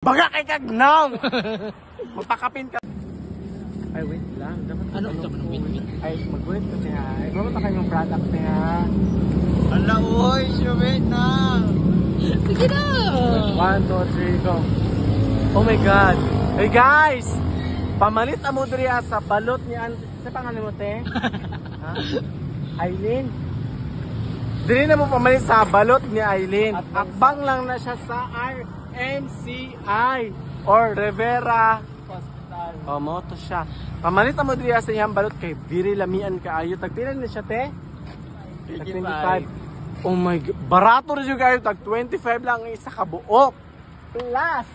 Baga kay Kagnang! Magpakapin ka. Ay, wait lang. Dapat Ano? Wait. Ay, mag-wait ko siya. Ay, bago kayo yung product niya. Ala, oy, wait na. Sige na! 1, 2, 3, go. Oh my God. Hey guys! Pamalit amo diriya sa balot ni sa pangalan mo, te? Ha? Aileen? Diri na mo pamalit sa balot ni Aileen. Akbang lang na siya sa RMCI or Rivera Hospital. O, mo to siya. Pamalit amo diriya sa iyang balot kay Biri Lamian kaayo. Tagpilan na siya, te? Tag 25. Oh my God. Barato rin yung kayo. Tag 25 lang ang isa kabuok. Plus,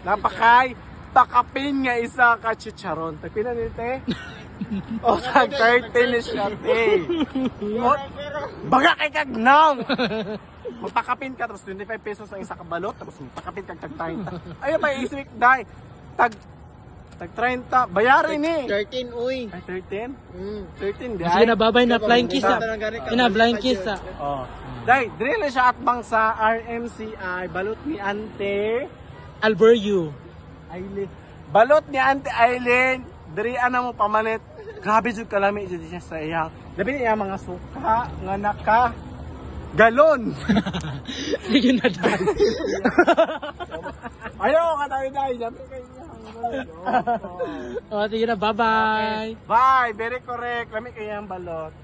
napakay, takapin nga isa ka chicharon. Tagpilan nito, te? O, tag 30 na siya, te. O, baga kay Kagnang! Magpakapin ka, tapos 25 pesos ang isa kabalot, tapos magpakapin ka tag 30. Ayaw ba isip, dahil, tag 30, bayarin eh. 13, uy. Ay, 13? 13, di Sige ay? na, babay na flying kiss ah. Ina, flying kiss ah. Oh. Dahil, dili na siya atbang sa RMCI, balot ni Ante Alberyu. Aileen. Balot ni Ante Aileen, diri ana mo pamalit. Grabe jud kalami jud siya sa iyang. Labi niya mga suka nga naka galon. Sige na, dad. Ayaw ka tayo. Sabi kayo. O, sige na, bye-bye. Bye, very correct. Lami kayang balot.